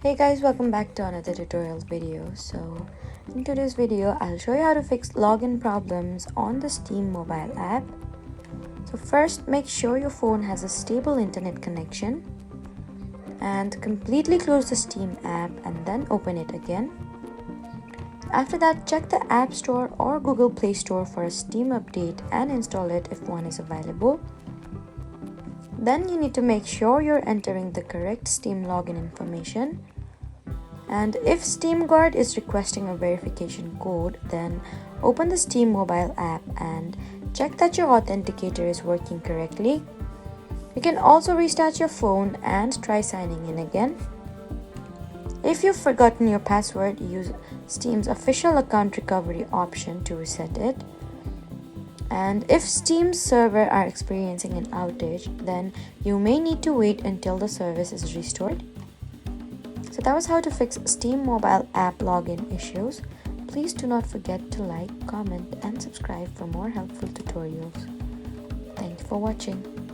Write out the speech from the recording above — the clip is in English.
Hey guys, welcome back to another tutorial video. So in today's video I'll show you how to fix login problems on the Steam mobile app. So first, make sure your phone has a stable internet connection and completely close the Steam app and then open it again. After that, check the App Store or Google Play Store for a Steam update and install it if one is available. Then you need to make sure you're entering the correct Steam login information. And if Steam Guard is requesting a verification code, then open the Steam mobile app and check that your authenticator is working correctly. You can also restart your phone and try signing in again. If you've forgotten your password, use Steam's official account recovery option to reset it. And if Steam's server are experiencing an outage, then you may need to wait until the service is restored. So that was how to fix Steam mobile app login issues. Please do not forget to like, comment and subscribe for more helpful tutorials. Thank you for watching.